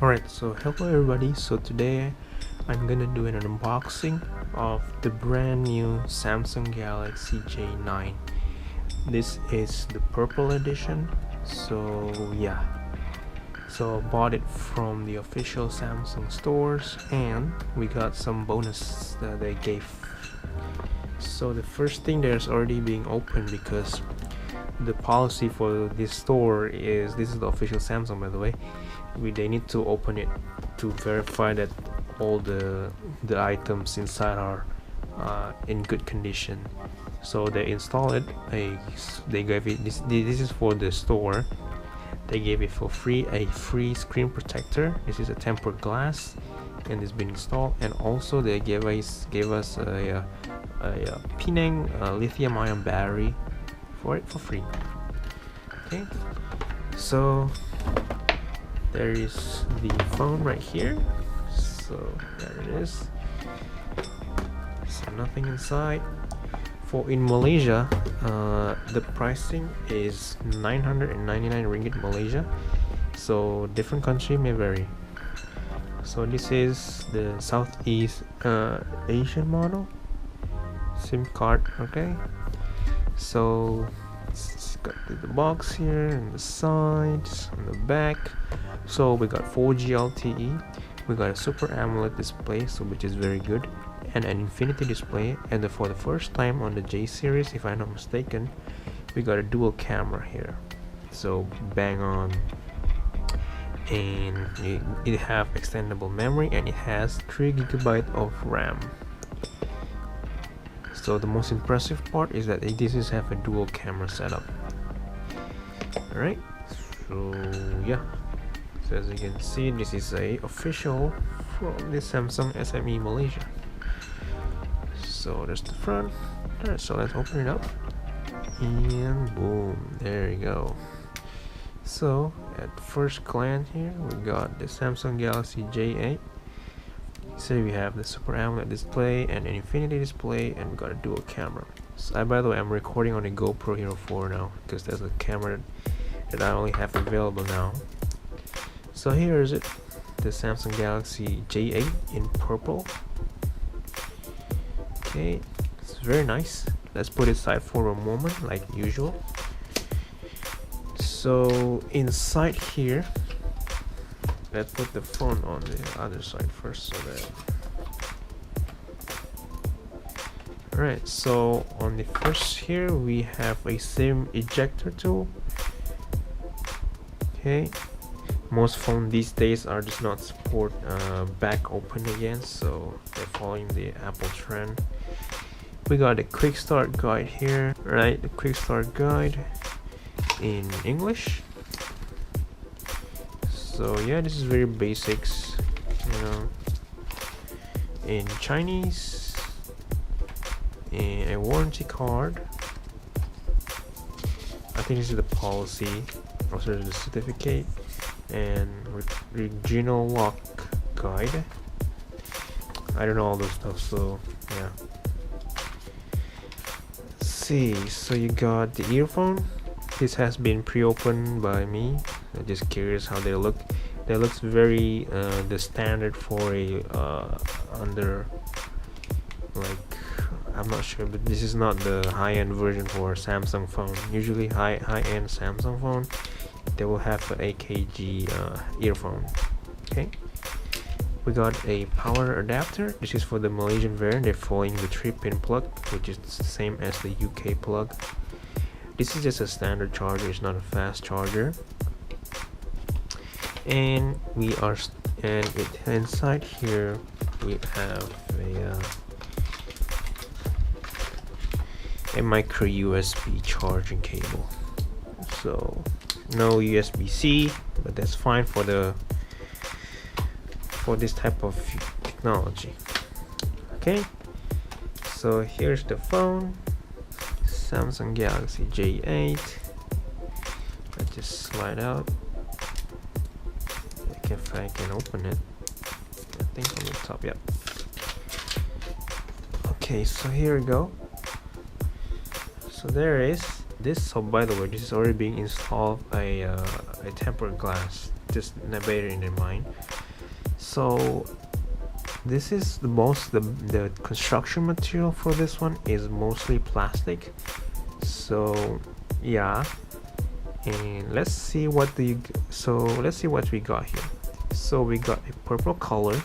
Alright, so hello everybody. So today I'm gonna do an unboxing of the brand new Samsung Galaxy J9. This is the purple edition. So yeah, so I bought it from the official Samsung stores and we got some bonus that they gave. So the first thing there's already being opened because the policy for this store is, this is the official Samsung by the way, they need to open it to verify that all the items inside are in good condition. So they install it, they gave it this is for the store. They gave it for free, a free screen protector. This is a tempered glass and it's been installed, and also they gave us a Penang lithium ion battery for it for free. Okay, so there is the phone right here. So there it is. So nothing inside. For in Malaysia, the pricing is 999 ringgit Malaysia. So different country may vary. So this is the Southeast Asian model SIM card. Okay, so it's got the box here and the sides and the back. So we got 4G LTE, we got a Super AMOLED display, so which is very good, and an infinity display. And for the first time on the J series, if I'm not mistaken, we got a dual camera here, so bang on. And it have extendable memory and it has 3 GB of RAM. So the most impressive part is that this is have a dual camera setup. Alright, so yeah, so as you can see, this is a official from the Samsung SME Malaysia. So there's the front. Alright, so let's open it up and boom, there you go. So at first glance here, we got the Samsung Galaxy J8. So we have the Super AMOLED display and an infinity display, and we got a dual camera. So by the way, I'm recording on a GoPro Hero 4 now because that's the camera that I only have available now. So here is it, the Samsung Galaxy J8 in purple. Okay, it's very nice. Let's put it aside for a moment like usual. So inside here, let's put the phone on the other side first, so that alright, so on the first here we have a SIM ejector tool. Okay, most phones these days are just not support back open again, so they're following the Apple trend. We got a quick start guide here, right? The quick start guide in English. So yeah, this is very basics, you know. In Chinese, and a warranty card. I think this is the policy, also the certificate, and regional lock guide. I don't know all those stuff, so yeah. Let's see, so you got the earphone. This has been pre-opened by me. I'm just curious how they look. They looks very the standard for a under, like, I'm not sure, but this is not the high-end version for Samsung phone. Usually high-end Samsung phone, they will have an AKG earphone. Okay, we got a power adapter. This is for the Malaysian variant. They're following the 3-pin plug, which is the same as the UK plug. This is just a standard charger, it's not a fast charger. And we are inside here we have a micro USB charging cable. So no USB-C, but that's fine for this type of technology. Okay, so here's the phone, Samsung Galaxy J8. Let's just slide out. If I can open it, I think on the top. Yep. Okay, so here we go. So there it is. this, so by the way, this is already being installed a tempered glass, just bear in your mind. So this is the construction material for this one is mostly plastic. So yeah, and let's see what we got here. So we got a purple color,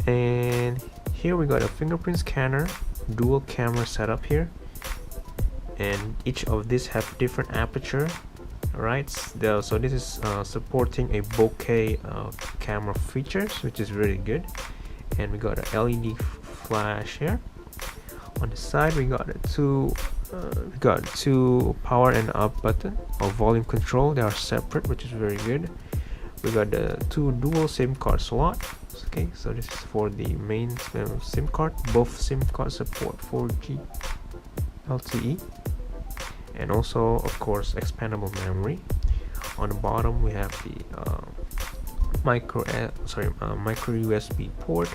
and here we got a fingerprint scanner, dual camera setup here, and each of these have different aperture. Right, so this is supporting a bokeh camera features, which is really good. And we got a LED flash here. On the side we got two power and up button or volume control. They are separate, which is very good. We got the two dual SIM card slots. Okay, so this is for the main SIM card. Both SIM cards support 4G LTE, and also of course expandable memory. On the bottom we have the micro USB port,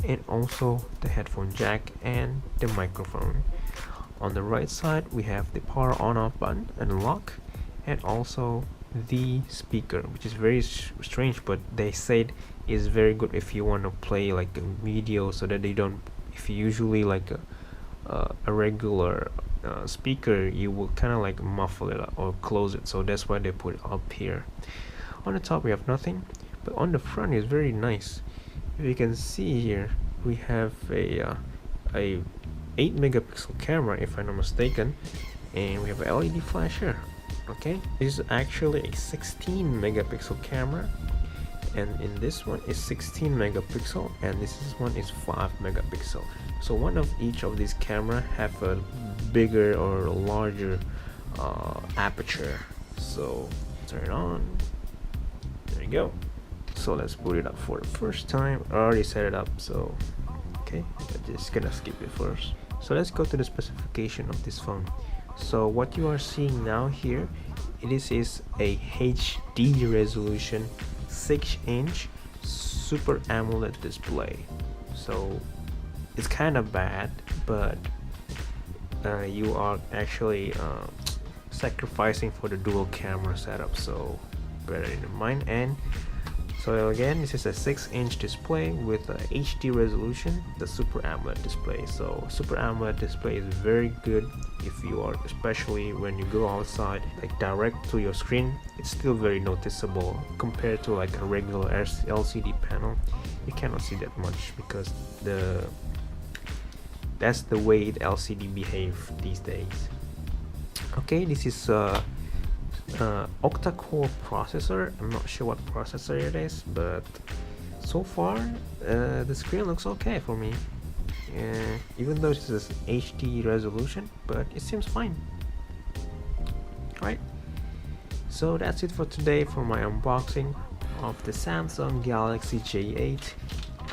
and also the headphone jack and the microphone. On the right side we have the power on off button and lock, and also the speaker, which is very strange, but they said is very good if you want to play like a video, so that they don't, if you usually like a regular speaker, you will kind of like muffle it up or close it, so that's why they put it up here. On the top we have nothing, but on the front is very nice. If you can see here, we have a 8 megapixel camera, if I'm not mistaken, and we have a LED flash here. Okay, this is actually a 16 megapixel camera, and in this one is 16 megapixel, and this one is 5 megapixel. So one of each of these camera have a bigger or larger aperture. So turn it on, there you go. So let's put it up for the first time. I already set it up, so okay, I'm just gonna skip it first. So let's go to the specification of this phone. So what you are seeing now here, this is a HD resolution 6-inch Super AMOLED display. So it's kind of bad, but you are actually sacrificing for the dual camera setup, so bear it in mind. And so again, this is a 6-inch display with a HD resolution, the Super AMOLED display. So Super AMOLED display is very good if you are, especially when you go outside, like direct to your screen. It's still very noticeable compared to like a regular LCD panel. You cannot see that much because that's the way the LCD behave these days. Okay, this is octa-core processor. I'm not sure what processor it is, but so far the screen looks okay for me, even though this is HD resolution, but it seems fine. Right, so that's it for today for my unboxing of the Samsung Galaxy J8.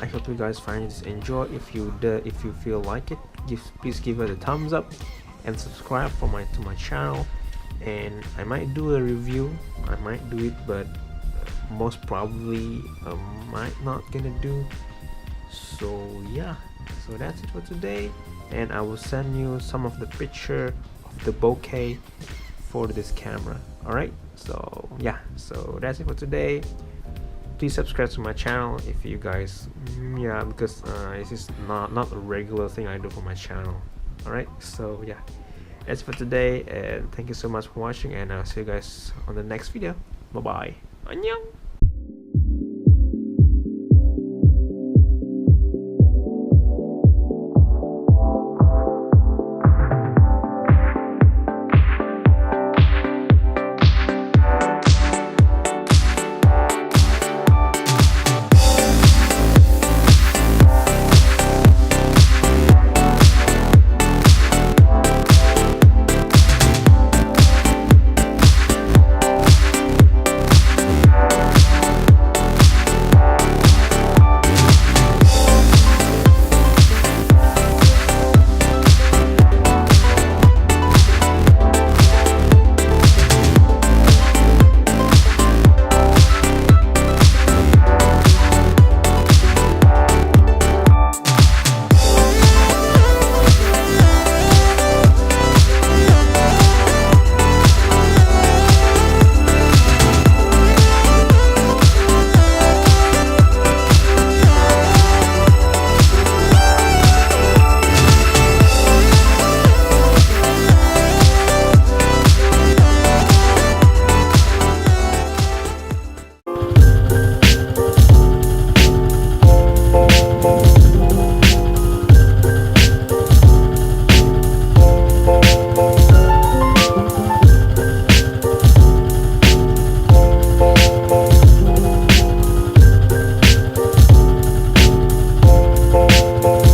I hope you guys find this enjoy. If you feel like it, please give it a thumbs up and subscribe to my channel. And I might do a review, I might do it, but most probably I might not gonna do. So yeah, so that's it for today, and I will send you some of the picture of the bokeh for this camera. Alright, so yeah, so that's it for today. Please subscribe to my channel if you guys, yeah, because this is not a regular thing I do for my channel. Alright, so yeah, that's it for today, and thank you so much for watching, and I'll see you guys on the next video. Bye bye. Annyeong.